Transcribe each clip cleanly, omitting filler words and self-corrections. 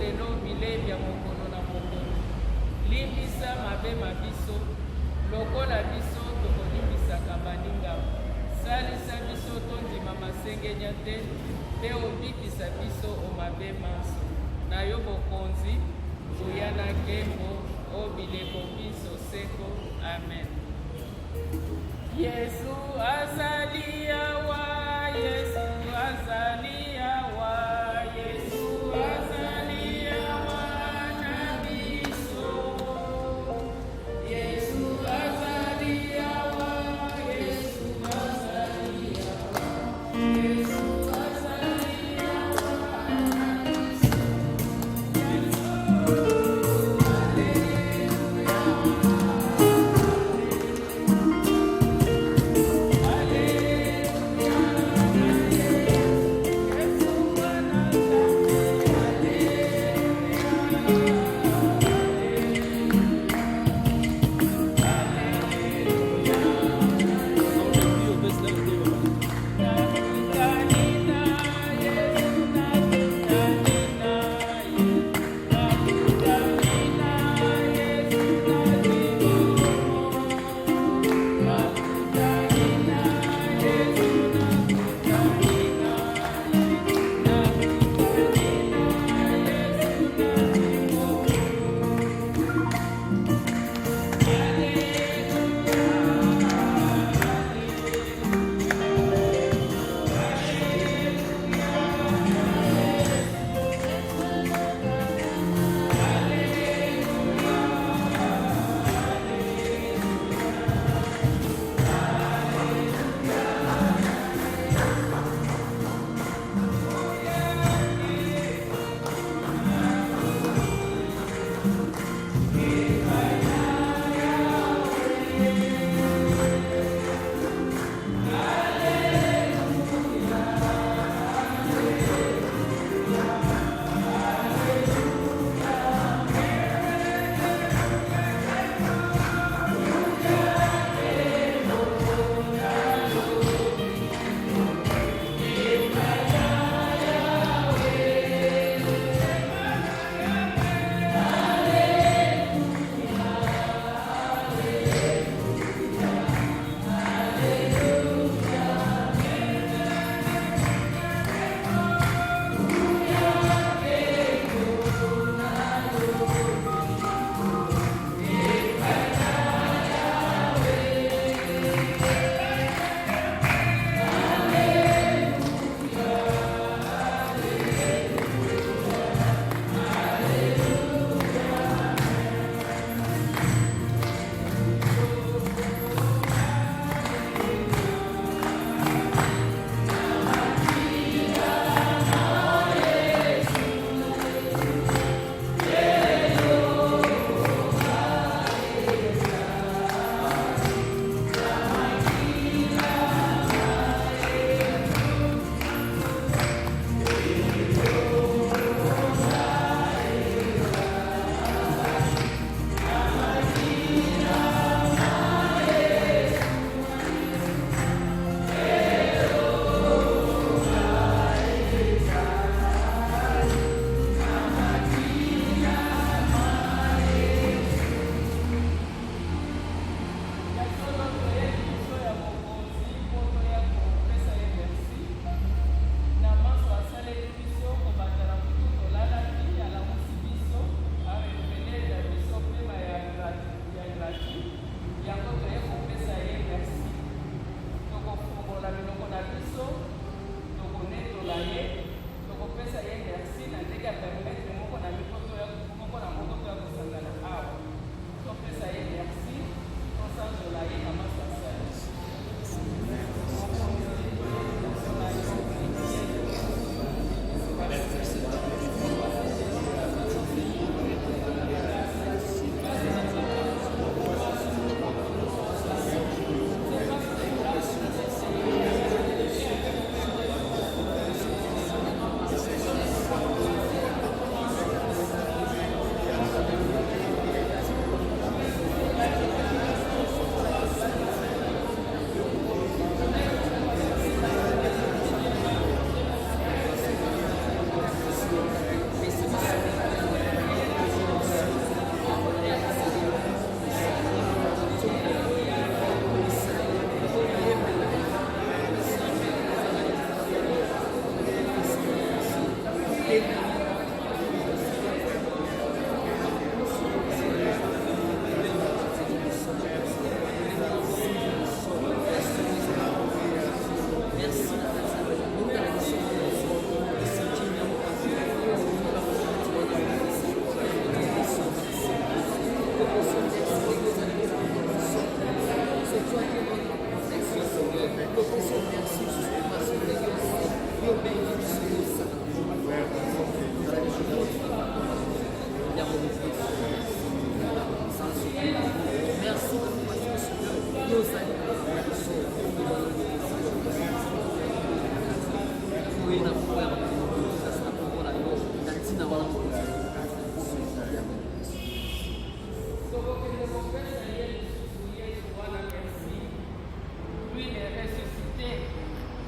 lelo bilebi ya mokolo na mokolo. Limbisa mabema biso, lokola biso tokolimbisaka baninga. Salisa biso tondima masengenya te, mpe obikisa biso omabe maso. Na yo bokonzi, nguya na nkembo, o bileko biso seko. Amen. Yesu azali awa, Yesu azali awa, Yesu azali awa na biso. Yesu azali awa, Yesu azali awa, Yesu azali awa na biso. Alleluia.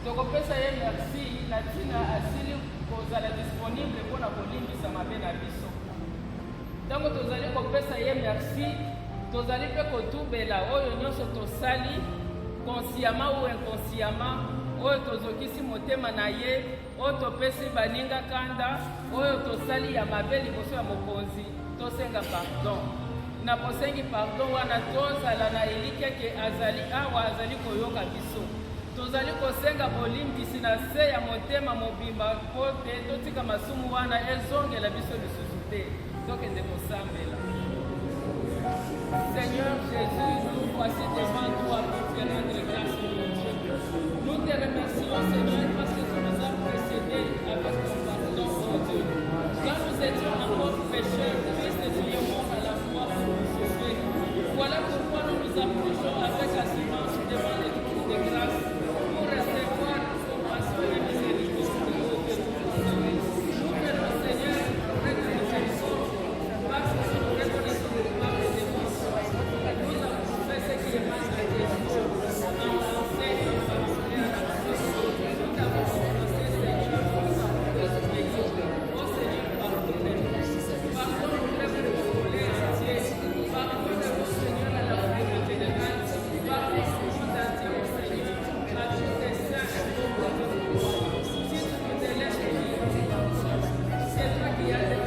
tokopesa ye merci na ntina asili kozala disponible mpona kolimbisa mabe na biso. Ntango tozali kopesa ye merci, tozali mpe kotubela oyo nyonso tosali consciemment ou inconsciemment, oyo tozokisi motema na ye, oyo topesi baninga kanda, oyo tosali ya mabe liboso ya mokonzi, tosenga pardon. Na kosengi pardon wana tozala na elikya ke azali awa azali koyoka biso. Tozali kosenga bolimbisi na se ya motema mobimba po te totika masumu wana ezongela biso lisusu te, tokende kosambela. Seigneur Jésus, nous voici devant toi pour te rendre grâce pour mon Dieu. Nous te remercions, Seigneur, parce que tu nous as précédés avec ton pardon, mon Dieu. Quand nous étions encore pécheurs, Christ est mort à la croix pour nous sauver. Voilà pourquoi nous nous approchons avec assurance devant les trônes de grâce pour recevoir compassion et miséricorde de Dieu. Nous prenons, Seigneur, avec miséricorde, parce que nous reconnaissons le pas de démons. Nous avons fait ce qui est mal à Dieu. En pensée, en parole et à la parole. Nous t'avons commencé, Seigneur, pour expliquer. Oh Seigneur, pardonnez-nous. Pardonne-nous de vos colères entières. Pardonne-nous, Seigneur, à la fin de générale. Pardonne-nous entier, oh Seigneur, à tous les saints et pauvres de nous. Si tu nous délaisses, c'est toi qui as des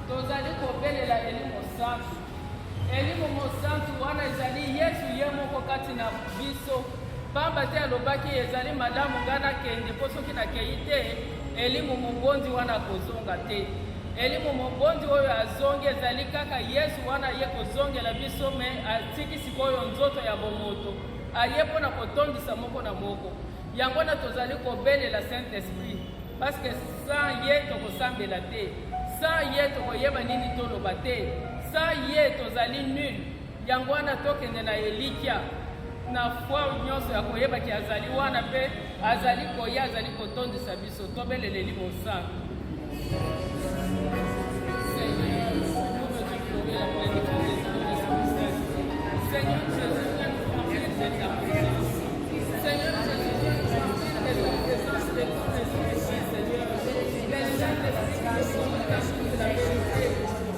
tozali kobelela elimo santu. Elimo mosantu wana ezali Yesu ye moko kati na biso. Pamba te alobaki ezali malamu ngana kende po soki nakei te elimo mobondi wana kozonga te. Elimo mobondi oyo azongi ezali kaka Yesu wana ye kozongela biso me atiki sikoyo nzoto ya bomoto. Aye mpona kotondisa moko na moko. Yango wana tozali kobelela Saint-Esprit. Parce que sans ye tokosambela te. Sans ye tokoyeba nini toloba te. Sans ye tozali nul. Yango wana tokende na elikya na foi nyonso ya koyeba ki azali wana pe azali koya azali kotondisa biso tobelela elimo santu. Seigneur, nous veux déplorer la plénitude des Saint-Esprit. Seigneur Jésus, viens nous remplir de ta présence. Seigneur Jésus, viens nous remplir de ta présence, de ton esprit, Seigneur. Les Saint-Esprit qui sont dans la suite de la vérité.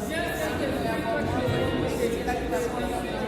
Viens Saint-Esprit, toi qui es le Dieu qui est la création de la vérité.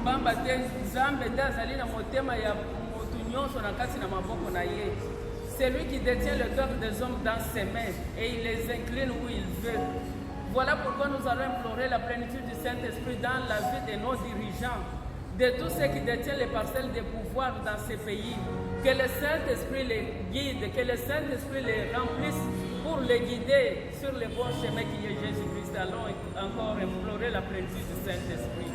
pamba te nzambe nde azali na motema ya motu nyonso na kati na maboko na ye. C'est lui qui détient le cœur des hommes dans ses mains et il les incline où il veut. Voilà pourquoi nous allons implorer la plénitude du Saint-Esprit dans la vie de nos dirigeants, de tous ceux qui détiennent les parcelles de pouvoir dans ces pays. Que le Saint-Esprit les guide, que le Saint-Esprit les remplisse pour les guider sur le bon chemin qui est Jésus-Christ. Allons encore implorer la plénitude du Saint-Esprit.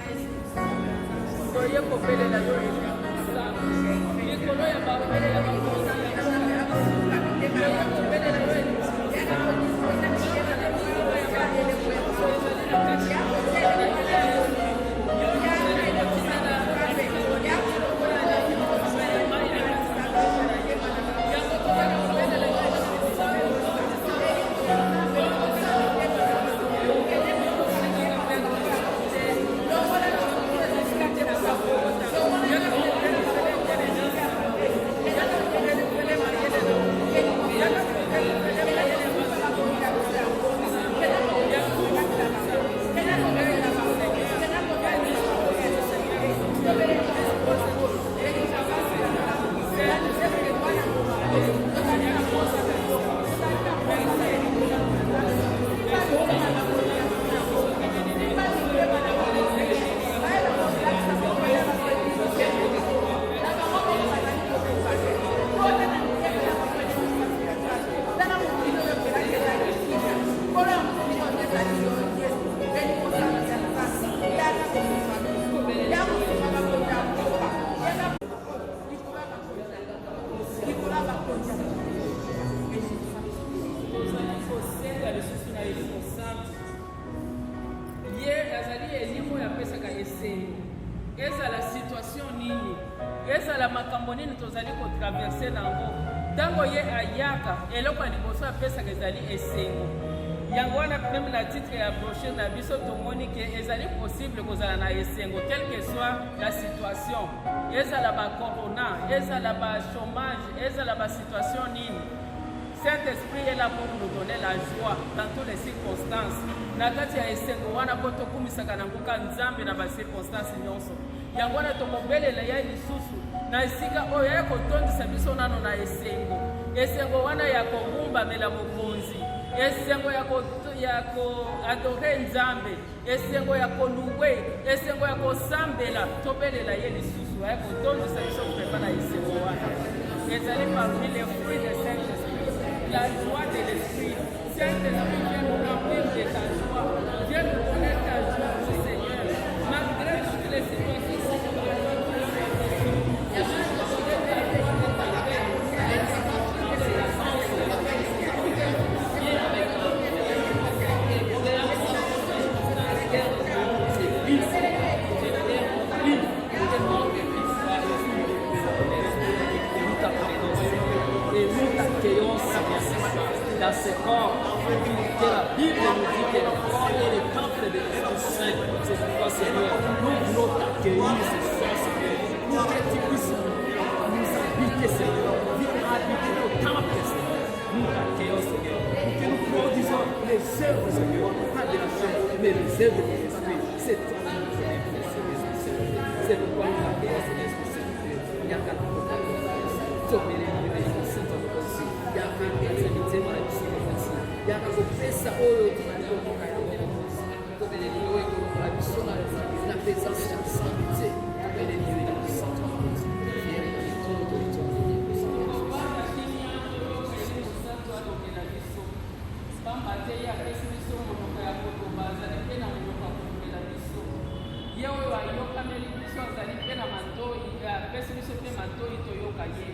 ezala situation nini, ezala makambo nini tozali kotraverse nango, ntango ye ayaka eloko ya liboso apesaka ezali esengo. Yango wana meme na titre ya brochure na biso tomoni ke ezali possible kozala na esengo quelle que soit la situation, ezala ba corona, ezala ba chômage, ezala ba situation nini. Saint-Esprit est là pour nous donner la joie dans toutes les circonstances. Nakati ya esengo wana po tokumisaka na nguka nzambe na ba circonstances nyonso. Yango wana tomobelela ya lisusu na esika oyo ya kotondisa biso nano na esengo. Esengo wana ya kobumba mela mokonzi. Esengo ya ko adore nzambe. Esengo ya koluwe. Esengo ya kosambela. Tobelela ya lisusu ya kotondisa biso kupepa na esengo wana. Ezali parmi les fruits de Saint-Esprit. La joie de l'esprit. Saint-Esprit, viens nous remplir de ta joie. Viens nous donner ta joie, mon Seigneur. Malgré toutes les situations. Dans ce corps, que la Bible nous dit que le corps est le temple de l'Esprit Saint. C'est pourquoi, Seigneur, nous voulons t'accueillir ce soir, Seigneur, pour que tu puisses nous habiter, Seigneur, viens habiter au temple, Seigneur. Nous t'accueillons, Seigneur, pour que nous produisons les œuvres, Seigneur, pas de la chair, mais les œuvres de l'Esprit. C'est toi qui nous connais, Seigneur. C'est pourquoi nous t'accueillons, Seigneur, il y a qu'à nous yakazopesa oyo tunaliokoka tobeleliwe kolokola biso na présence ya sainte tobeleliwe na bisanto pamba te ye apesi biso monoko ya kotoba azali mpe na monoko ya kolobela biso. Ye oyo ayokameli biso azali mpe na matoi, apesi biso mpe matoi toyoka ye.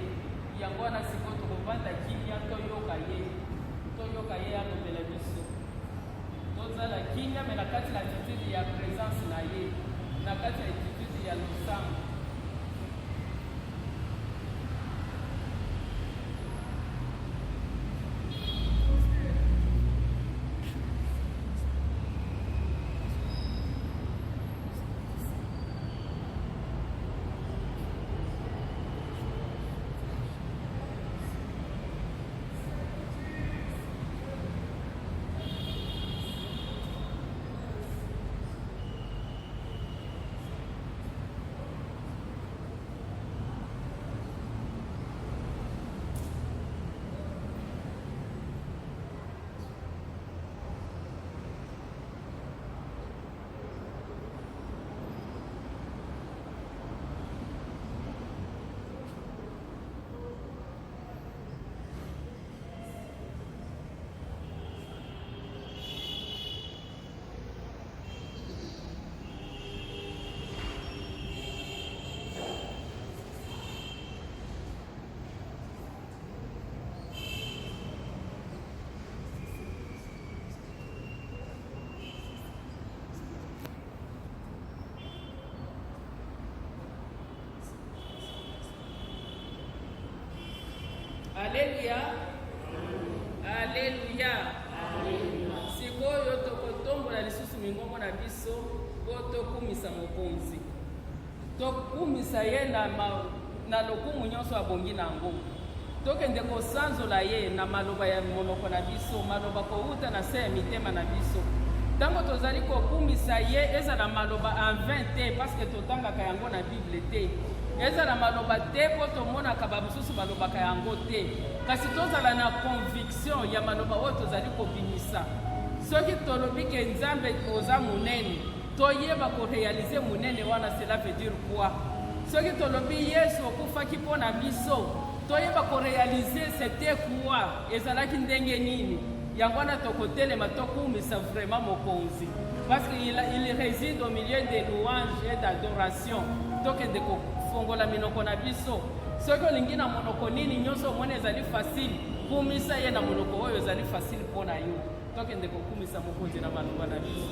Yango wana sikoyo tokovanda kimia toyoka ye. Toyoka ye alobela biso. Tozala kimia me na kati na attitude ya présence na ye, na kati ya attitude ya losambo. Alléluia. Alléluia. Sikoyo tokotombola lisusu mingongo na biso po tokumisa mokonzi. Tokumisa ye na lokumu nyonso abongi nango. Tokende kosanzola ye na maloba ya monoko na biso, maloba kouta na se ya mitema na biso. Tango tozali kokumisa ye ezala maloba en vain te parce que totangaka yango na Bible te. Ezala maloba te po tomonaka bamosusu balobaka yango te. Kasi tozala na conviction ya maloba oyo tozali kobimisa. Soki tolobi ke Nzambe oza munene, toyeba korealize munene wana, cela veut dire quoi? Soki tolobi Yesu okufaki mpo na biso, toyeba korealize c'était quoi? Ezalaki ndenge nini? Yango wana tokotelema tokumisa vraiment mokonzi. Parce qu'il réside au milieu des louanges et d'adoration. Tokende kofongola minoko na biso. Soki olingi na monoko nini nyonso omona ezali facile, kumisa ye na monoko oyo ezali facile mpo na yo. Tokende kokumisa mokonzi na maloba na biso.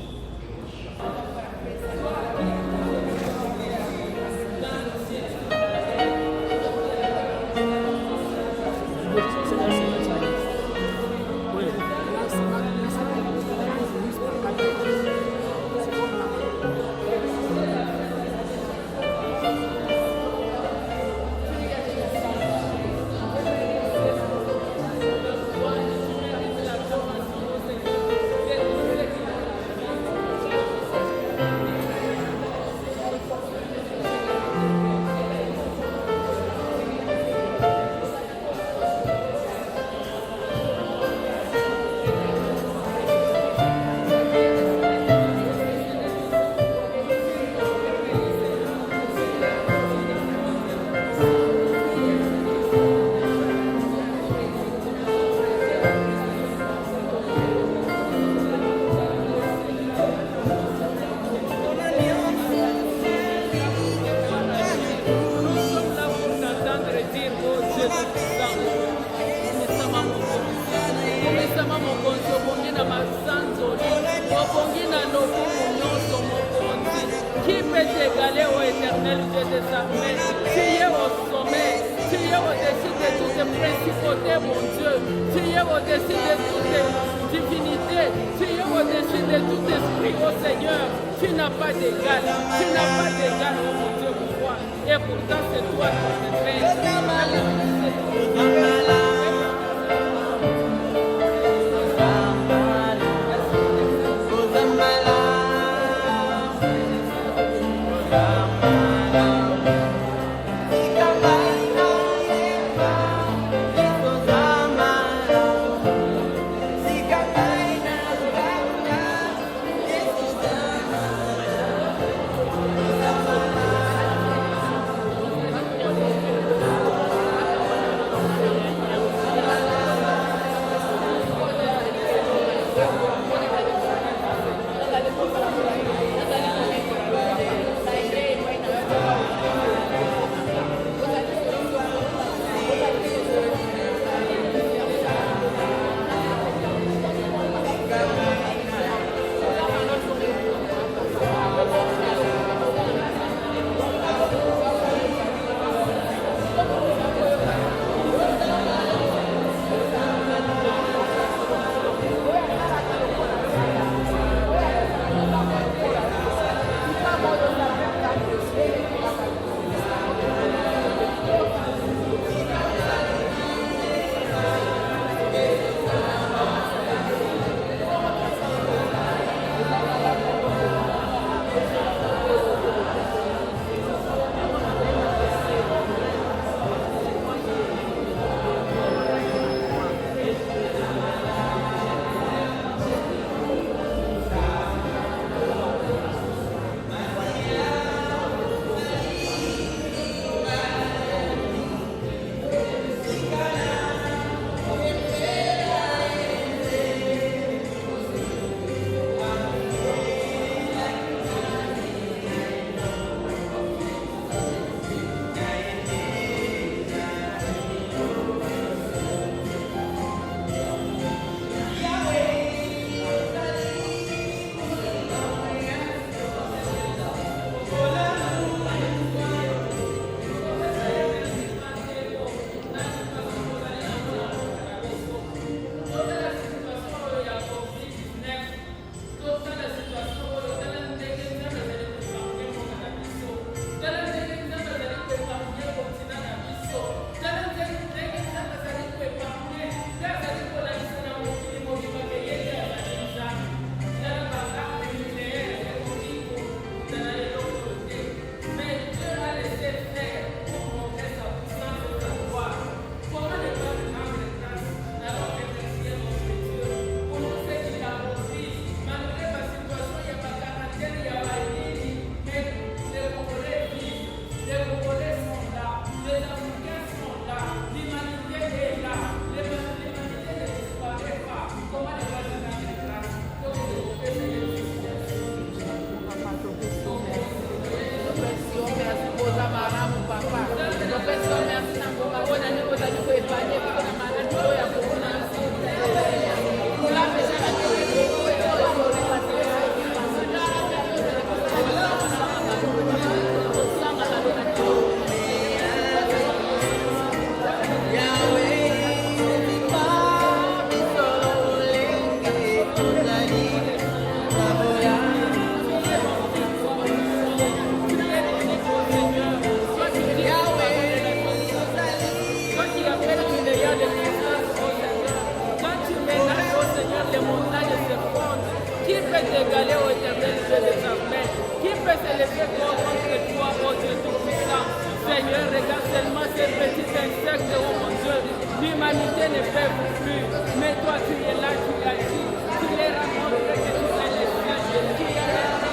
Seigneur, regarde seulement ces petits insectes, oh mon Dieu. L'humanité ne peut plus. Mais toi, tu es là, tu as dit, tu les rencontres, que tu es le Dieu qui est là.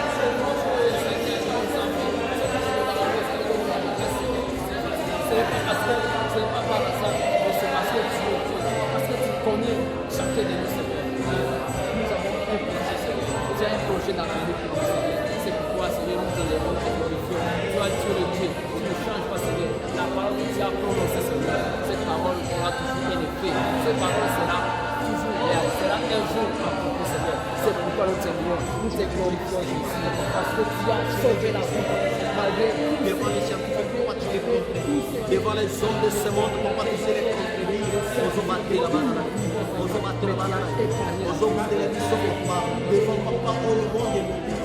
Ce n'est pas par hasard, mais c'est parce que tu es Dieu, parce que tu connais chacun de nous, Seigneur. Nous avons un projet, Seigneur. Tu as un projet d'avenir pour nous, Seigneur. C'est pourquoi, Seigneur, nous t'élèvons, te glorifions. Toi, tu es le Dieu, tu ne changes pas, Seigneur. La parole que tu as prononcée, Seigneur, cette parole aura toujours un effet. Cette parole sera toujours réelle, sera un jour accompli, Seigneur. C'est pourquoi nous t'aimons, nous te glorifions, Jésus, parce que tu as sauvé la vie, malgré devant les scientifiques, pourquoi tu les contrôles, devant les hommes de ce monde, pourquoi tu sais les contrôler, oso battre la banane, oso battre la banane, oso battre les bisous, devant papa, oh le monde est maudit.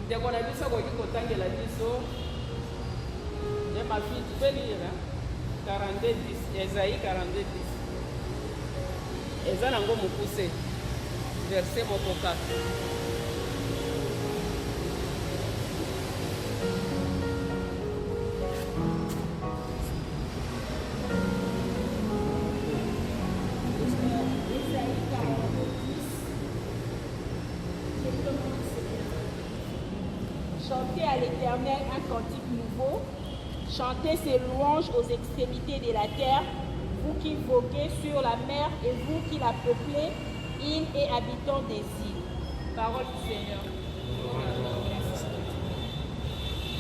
ndeko na biso akoki kotangela biso ye mafi tu peux lire 42:10 Esaïe 42:10 eza nango mokuse verset moko kaka. Chantez à l'Éternel un cantique nouveau, chantez ses louanges aux extrémités de la terre, vous qui voguez sur la mer et vous qui la peuplez, îles et habitants des îles. Parole du Seigneur.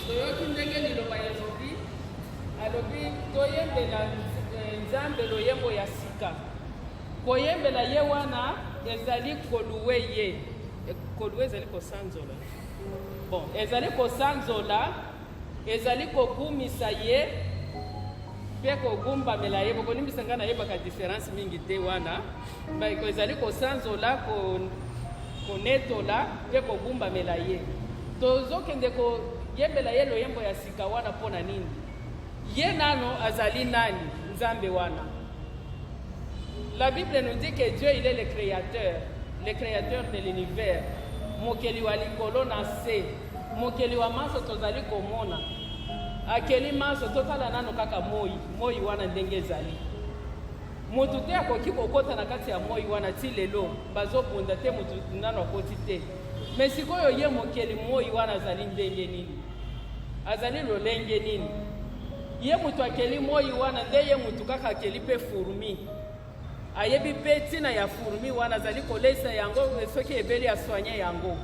Toyoki ndenge liloba elobi alobi toyembela nzambe loyembo ya sika koyembela ye wana ezali koluwe ye koluwe ezali kosanzola bon ezali kosanzola ezali kogumisa ye mpe kogumbamela ye bokonimbisa ngai nayebaka différence mingi te wana ezali kosanzola konetola mpe kogumbamela ye tozokende koyembela ye loyembo ya sika wana mpona nini ye nano azali nani nzambe wana. La Bible nous dit que Dieu il est le créateur de l'univers. mokeli wa likolo na se mokeli wa maso tozali komona akeli maso totala nano kaka moi wana ndenge ezali mutu te akoki kokota na kati ya moi wana ti lelo bazobunda te mutu nano akoti te me sikoyo ye mokeli moi wana azali ndenge nini azali lolenge nini ye mutu akeli moi wana nde ye mutu kaka akeli mpe furmi ayebi mpe ntina ya furmi wana azali kolesa yango soki ebeli aswanye yango.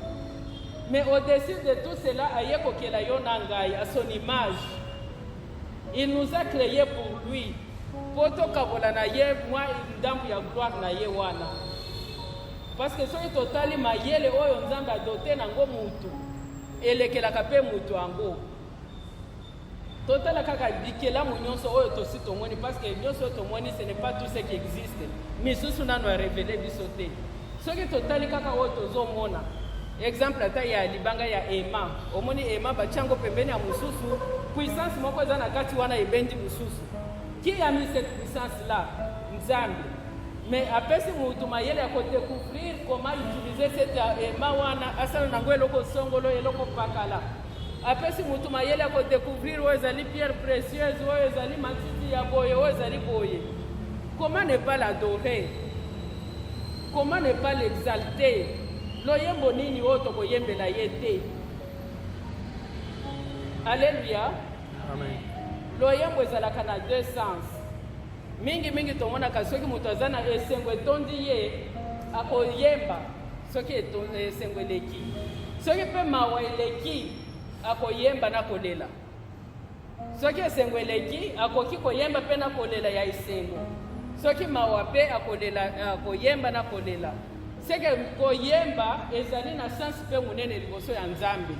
Mais au-dessus de tout cela, à son image, il nous a créé pour lui. Parce que soki totali mayele oyo nzambe adote nango mutu elekelaka mpe mutu yango totala kaka bikelamu nyonso oyo tosi tomoni parce que nyonso oyo tomoni ce n'est pas tout ce qui existe misusu nano arévele biso te soki totali kaka oyo tozomona exemple ata ya libanga ya ema omoni ema batiango pembeni ya mosusu puissance moko eza na kati wana ebendi mosusu qui a mis cette puissance là nzambe mais apesi mutu mayele ya kodécouvrir comment utiliser cette ema wana asala nango eloko songolo eloko pakala apesi mutu mayele ya kodécouvrir oyo ezali pierre précieuse oyo ezali matiti ya boye oyo ezali boye comment ne pas l'adorer comment ne pas l'exalter loyembo nini oyo tokoyembela ye te alleluya Amen. loyembo ezalaka na deux sens mingi tomonaka soki moto aza na esengo etondi ye akoyemba soki esengo eleki soki mpe mawa eleki akoyemba na kolela soki esengo eleki akoki koyemba mpe na kolela ya esengo soki mawa mpe akoyemba na kolela seke koyemba ezali na sens mpe monene liboso ya nzambe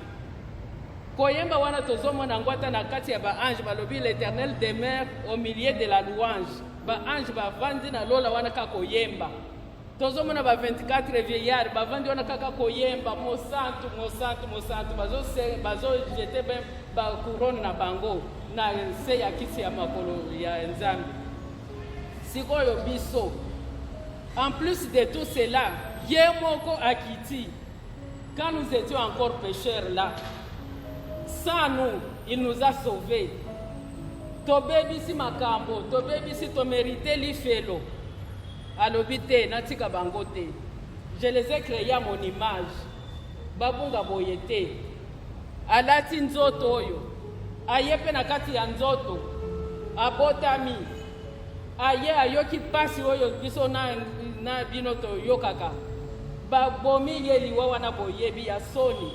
koyemba wana tozomona yango ata na kati ya baange balobi l'éternel demeure au milieu de la louange baange bavandi na lola wana kaka koyemba tozomona ba 24 vieillard bavandi wana kaka koyemba mosantu bazojete be bacourone na bango na se ya kisi ya makolo ya nzambe sikoyo biso en plus de tout cela ye moko akiti quand nous étions encore pécheurs là sans nous il nous a sauvés tobebisi makambo tobebisi tomérité lifelo alobi te natika bango te je les ai créés à mon image babunga boye te alati nzoto oyo aye mpe na kati ya nzoto abotami aye ayoki pasi oyo biso na bino toyokaka babomi ye liwa wana boyebi ya soni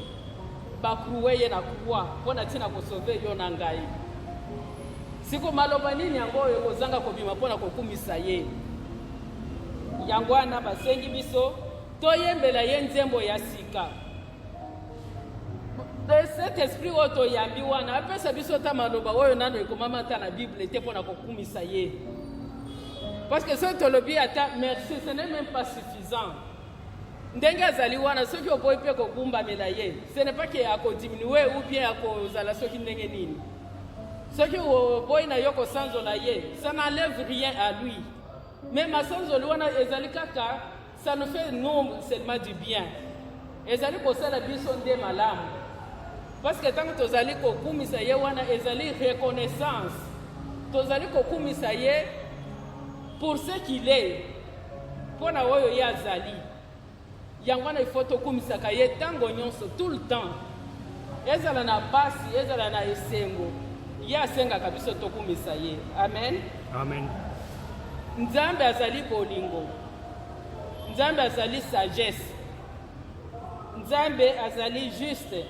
bakruwe ye na krwa mpo na ntina kosove yo na ngai siko maloba nini yango oyo kozanga kobima mpo na kokumisa ye yango wana basengi biso toyembela ye nzembo ya sika cet esprit oyo toyambi wana apesa biso ta maloba oyo nano ekomama ata na bible te mpo na kokumisa ye parce que soki tolobi ata merci ce n'est même pas suffisant ndenge azali wana soki oboyi mpe kogumbamela ye ce n'est pas ke akodiminue ou bien akozala soki ndenge nini soki oboyi na yo kosanzola ye ça n'enlève rien à lui mais masanzoli wana ezali kaka ça nous fait nous seulement du bien ezali kosala biso nde malamu parce que ntango tozali kokumisa ye wana ezali reconnaissance tozali kokumisa ye pour ce qu'il est mpo na oyo ye azali yango wana ifo tokumisaka ye ntango nyonso tout le temps ezala na pasi ezala na esengo ye asengaka biso tokumisa ye amen Amen. nzambe azali bolingo nzambe azali sagesse nzambe azali juste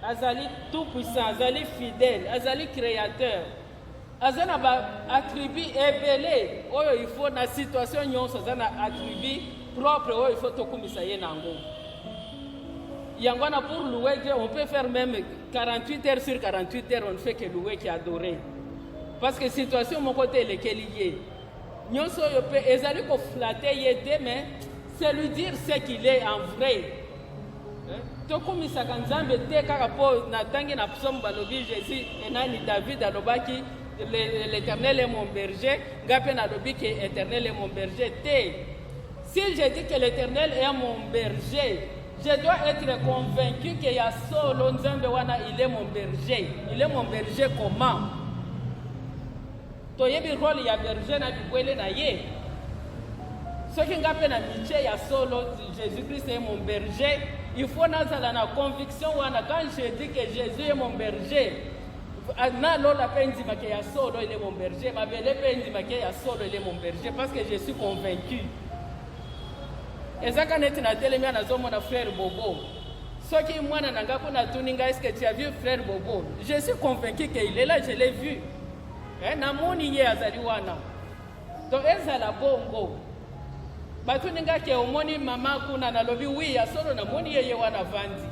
azali tout puissant azali fidèle azali créateur aza na baattribut ebele oyo ifo na situation nyonso aza na attribut propre oyo ifo tokumisa ye nango yango wana pour louer Dieu on peut faire même 48 heures sur 48 heures on ne fait que louer qui adorer parce que situation moko te elekeli ye nyonso oyo mpe ezali koflate ye te mais c'est lui dire ce qu'il est en vrai tokumisaka nzambe te kaka mpo natangi na psomo balobi jésus enani david alobaki l'éternel est mon berger nga mpe nalobi ke éternel est mon berger te si je dis que l'éternel est mon berger Je dois être convaincu que ya solo Nzambe wana il est mon berger. Il est mon berger comment? Toyebi rôle ya berger na bikwele na ye. Soki ngape na miche ya solo Jésus-Christ est mon berger, il faut nazala na conviction wana quand je dis que Jésus est mon berger. Na lola pendi make ya solo il est mon berger, ma belle pendi make ya solo il est mon berger parce que je suis convaincu. Ezaka neti na telemi na zomo na frère Bobo. Soki mwana nanga kuna tuninga est-ce que tu as vu frère Bobo? Je suis convaincu qu'il est là, je l'ai vu. Namoni ye azali wana. Donc ezala bongo. Batuninga ke omoni mama kuna na lobi oui ya solo namoni ye wana vandi.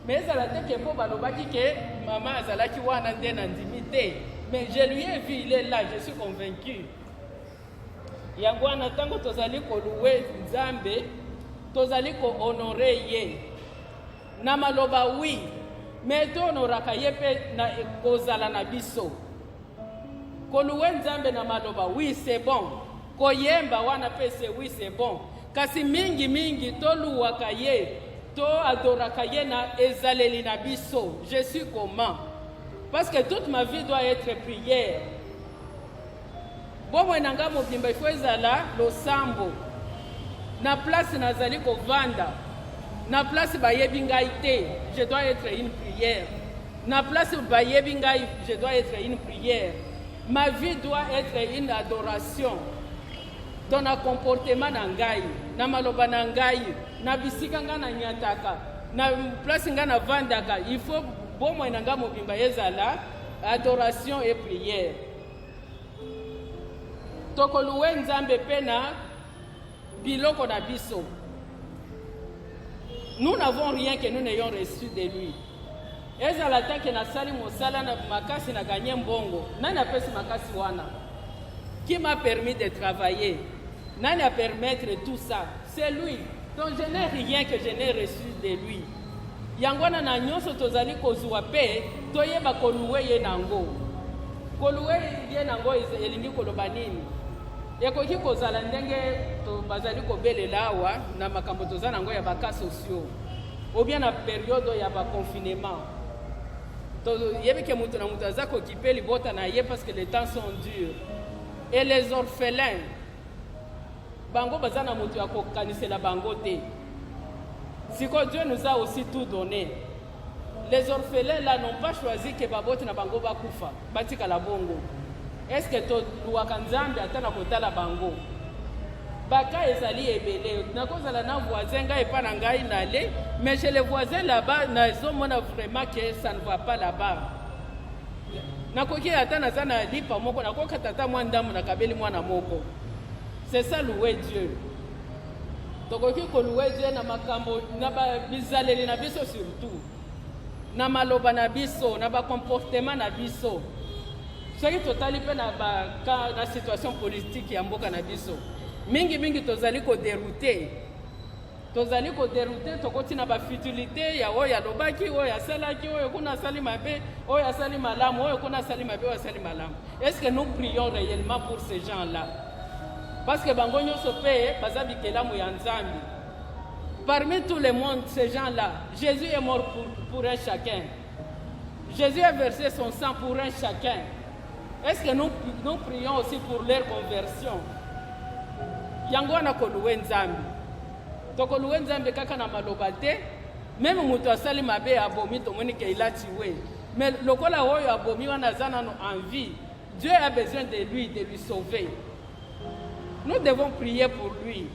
Mais ezala te ke po balobaki ke mama azalaki wana nde na ndimité. Mais je lui ai vu, il est là, je suis convaincu. Yango wana tango tozali ko louer Nzambe, tozali ko honorer ye. Na maloba oui, mais to honoraka ye pe na kozala na biso. Ko louer Nzambe na maloba oui, c'est bon. Ko yemba wana pe c'est oui, c'est bon. Kasi mingi to luwaka ye, to adoraka ye na ezaleli na biso. Je suis comment? Parce que toute ma vie doit être prière. Bon, nanga mobimba il faut ezala losambo. Na place nazali ko vanda. Na place bayebi ngai te, je dois être une prière. Na place bayebi ngai, je dois être une prière. Ma vie doit être une adoration. Dans le comportement na ngai, na maloba na ngai, na bisika nga na nyataka, na place nga na vandaka, il faut bon nanga mobimba ezala adoration et prière. Tokoluwe Nzambe pena biloko na biso. Nous n'avons rien que nous n'ayons reçu de lui. Ezala tanke na sali mosala na makasi na gagné mbongo. Nani apesi makasi wana? Qui m'a permis de travailler? Nani a permettre tout ça? C'est lui. Donc je n'ai rien que je n'ai reçu de lui. Yangwana na nyonso tozali kozwa pe toyeba koluwe ye nango. Koluwe ye nango elingi koloba nini? Ekoki kozala ndenge to bazali kobelela awa na makambo tozana ngo ya baka sociaux ou bien na période ya ba confinement. To yebeke mutu na mutu azako kipeli bota na ye parce que les temps sont durs. Et les orphelins bango bazana mutu ya kokanisela bango te. Siko Dieu nous a aussi tout donné. Les orphelins là n'ont pas choisi que babote na bango bakufa batika la bongo. Est-ce que to luwaka Nzambe atana kotala bango? Baka ezali ebele. Nakozala na voisin ngai epa na ngai nale, mais chez les voisins là-bas, nazomona vraiment que ça ne va pas là-bas. Nakoki atana zana lipa moko, nakoka tata mwandamu na kabeli mwana moko. C'est ça louer Dieu. Tokoki ko louer Dieu na makambo na ba bizaleli na biso surtout. Na maloba na biso, na ba comportement na biso. Soki totali pe na la situation politique ya mboka na biso. Mingi tozali ko dérouter. Tozali ko dérouter tokoti na ba futilité ya oya lobaki oya salaki oya kuna sali mabe oya sali malamu oya kuna sali mabe oya sali malamu. Est-ce que nous prions réellement pour ces gens-là? Parce que bango nyonso pe bazabi kelamu ya Nzambe. Parmi tout le monde, ces gens-là, Jésus est mort pour un chacun. Jésus a versé son sang pour un chacun. Est-ce que nous prions aussi pour leur conversion? Yango na koluwe Nzambe. Tokoluwe Nzambe kaka na maloba te. Même mutu asali mabe abomi tomoni ke ilatiwe. Mais lokola oyo abomi wana zana no envie. Dieu a besoin de lui sauver. Nous devons prier pour lui.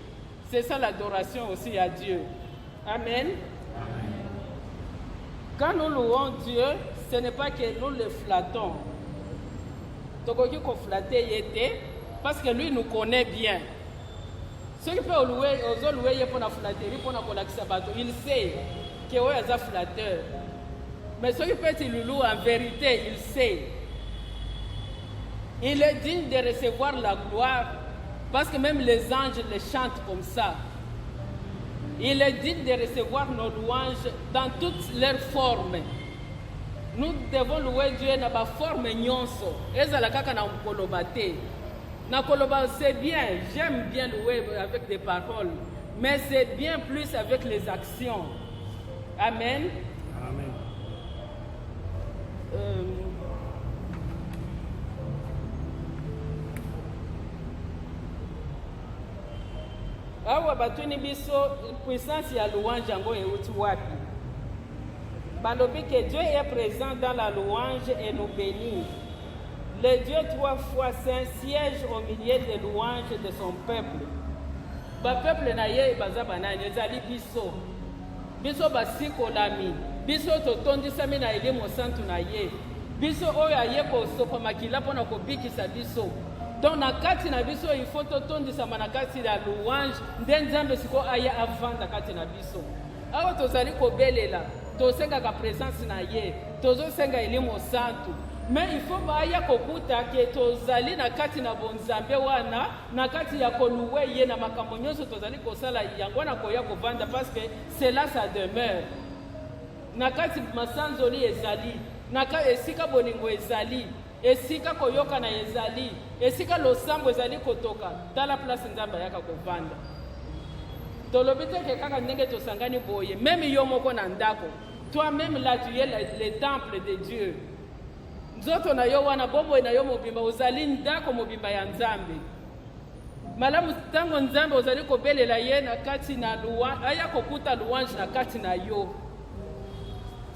C'est ça l'adoration aussi à Dieu. Amen. Quand nous louons Dieu, ce n'est pas que nous le flattons. Tokoki ko flatter yete parce que lui nous connaît bien. Ceux qui peuvent louer, ozo louer pour la flatterie, pour la kolakisa bato, il sait que oyo aza flatteur. Mais ceux qui peuvent le louer en vérité, il sait. Il est digne de recevoir la gloire parce que même les anges les chantent comme ça. Il est digne de recevoir nos louanges dans toutes leurs formes. Nous devons louer Dieu dans la forme nyonso. Ezala kaka na koloba te. Na koloba c'est bien, j'aime bien louer avec des paroles, mais c'est bien plus avec les actions. Amen. Amen. Awa batuni biso puissance ya louange yango euti wapi? Balobi que Dieu est présent dans la louange et nous bénit. Le Dieu 3 fois saint siège au milieu des louanges de son peuple. Ba peuple na ye baza banani ezali biso. Biso basikolami. Biso totondisami na elimo santu na ye. Biso oyo aye kosopa makila mpona kobikisa biso. Donc na kati na biso il faut totondisama na kati ya louange nde nzambe siko aya avanda kati na biso. Awa tozali kobelela tosengaka présence na ye tozosenga elimo santu. Mais il faut baya kokuta ke tozali na kati na bonzambe wana na kati ya koluwe ye na makambo nyonso tozali kosala yango na koya kovanda parce que c'est là ça demeure. Na kati masanzoli ezali, na kati esika bolingo ezali, esika koyoka na ezali, esika losambo ezali kotoka, tala place nzamba yaka kovanda. Tolobi te ke kaka ndenge tosangani boye, même yo moko na ndako, toi-même là tu es le temple de Dieu. Nzoto na yo wana bobo na yo mobimba ozali ndako mobimba ya nzambe. Malamu tango nzambe ozali kobelela ye na kati na louange, aya kokuta louange na kati na yo.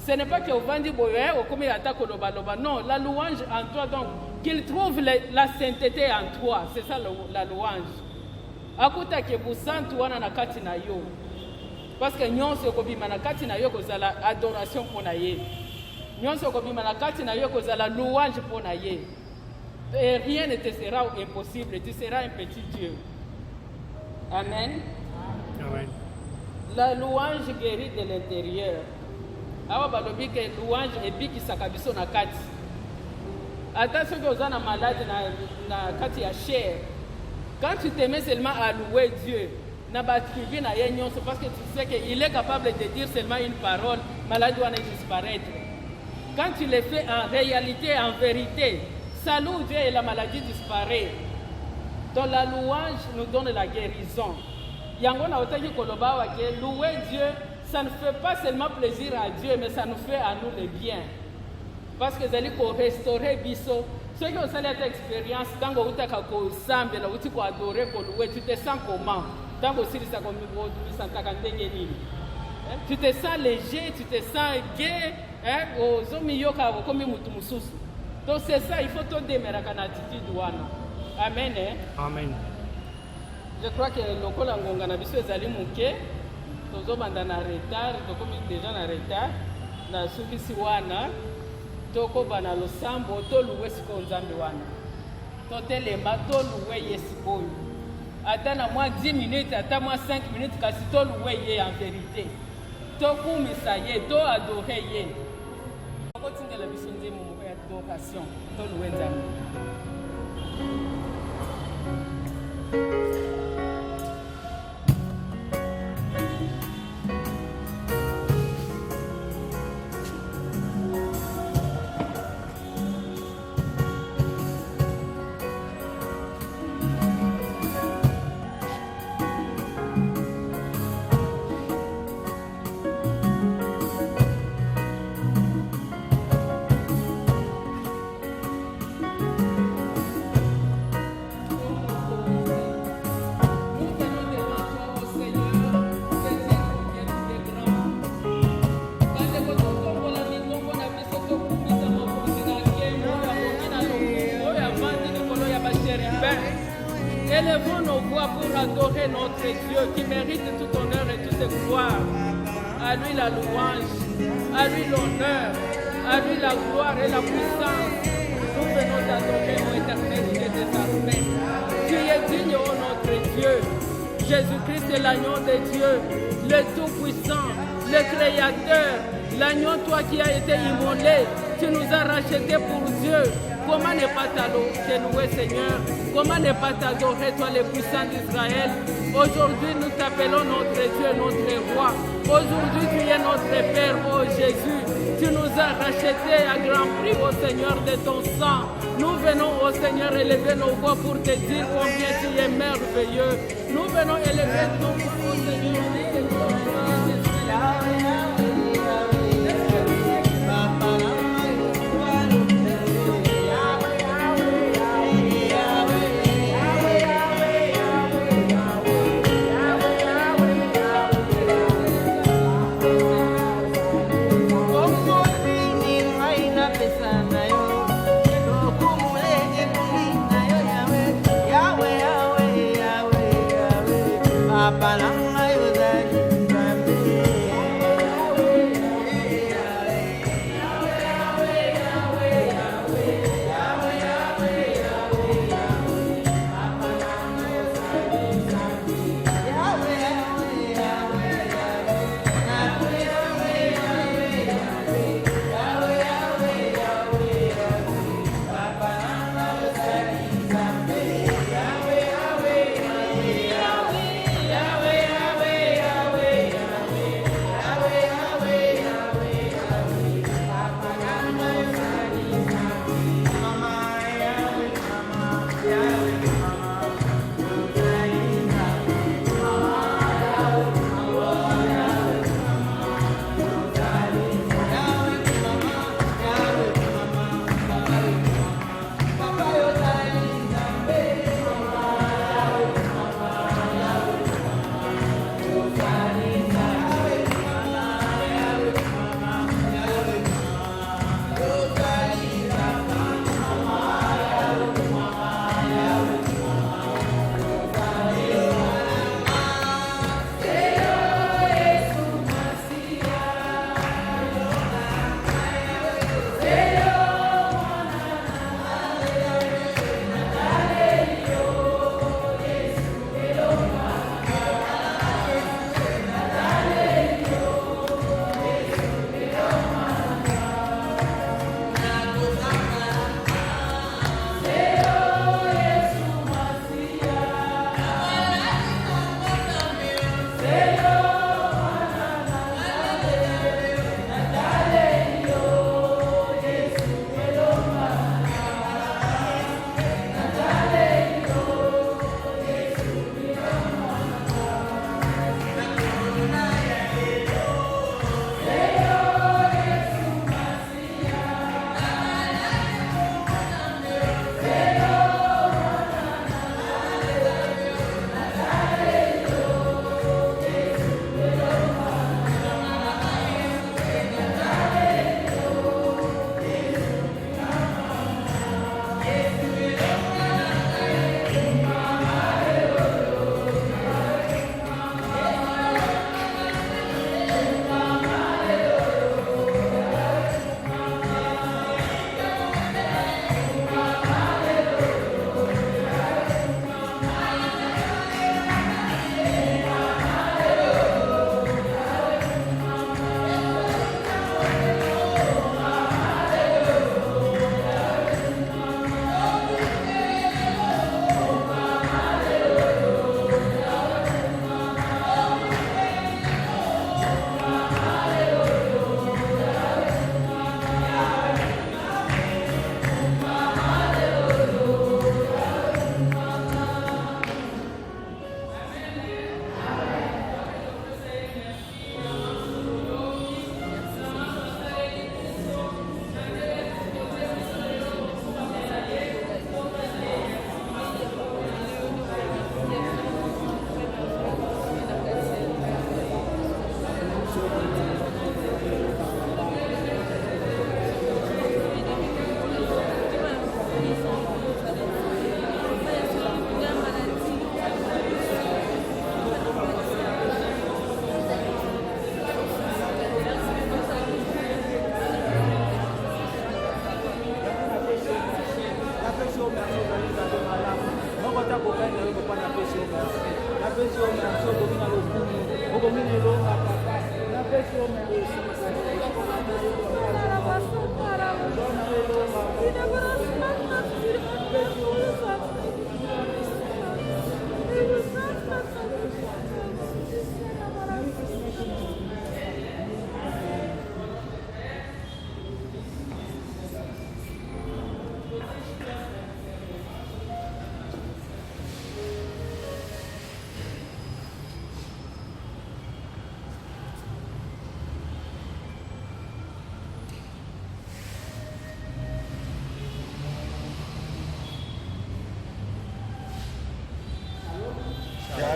Ce n'est pas que ovandi boye okomi ata koloba loba, non, la louange en toi, donc qu'il trouve la sainteté en toi, c'est ça la louange. Akuta ke busantu wana na kati na yo. Parce que nyonso okobima na kati na yo kozala adoration pona ye. Nyonso okobima na kati na yo kozala louange pona ye. Et rien ne te sera impossible, tu seras un petit Dieu. Amen. Amen. La louange guérit de l'intérieur. Awa balobi ke louange ebikisaka biso na kati. Ata soki oza na malade na kati ya chair. Quand tu te mets seulement à louer Dieu, na batribu na ye nyonso, parce que tu sais qu'il est capable de dire seulement une parole, maladie doit disparaître. Quand tu le fais en réalité, en vérité, ça loue Dieu et la maladie disparaît. Donc la louange nous donne la guérison. Yango na otaki koloba wa ke louer Dieu, ça ne fait pas seulement plaisir à Dieu, mais ça nous fait à nous le bien. Parce que zali ko restaurer biso. Ceux qui ont cette expérience, tant que vous avez adoré, tu te sens comment? Tant que tu te sens léger, tu te sens gai. Donc c'est ça, il faut te démarrer en attitude. Amen. Amen. Je crois que le Kolangonga na biso ezali muke. Tozo banda na retard, tokomi déjà na retard. Na sukisi wana. Toko bana losambo toluwe siko nzambe wana. Totelemba toluwe yesikoyo. Ata na mwa 10 minutes, ata mwa 5 minutes kasi toluwe ye en vérité. Tokumisa ye, to adore ye. Tokotindela biso nzembo moko ya adoration, toluwe nzambe. Élevons nos voix pour adorer notre Dieu qui mérite tout honneur et toute gloire. À lui la louange, à lui l'honneur, à lui la gloire et la puissance. Nous venons d'adorer au éternel Dieu des armées. Tu es digne, ô notre Dieu. Jésus-Christ est l'agneau de Dieu, le Tout-Puissant, le Créateur, l'agneau, toi qui as été immolé. Tu nous as rachetés pour Dieu. Comment ne pas t'adorer, Seigneur? Comment ne pas t'adorer, toi, le puissant d'Israël? Aujourd'hui, nous t'appelons notre Dieu, notre roi. Aujourd'hui, tu es notre Père, ô Jésus. Tu nous as rachetés à grand prix, ô Seigneur, de ton sang. Nous venons, ô Seigneur, élever nos voix pour te dire combien tu es merveilleux. Nous venons élever nos voix, ô Seigneur, pour te dire combien tu es merveilleux.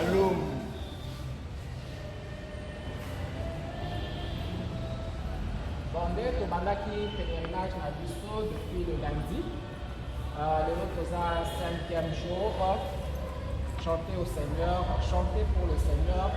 Shalom. Bon, nde tobandaki pèlerinage na biso depuis le lundi. Lelo toza 5e jour. Chanter au Seigneur, chanter pour le Seigneur.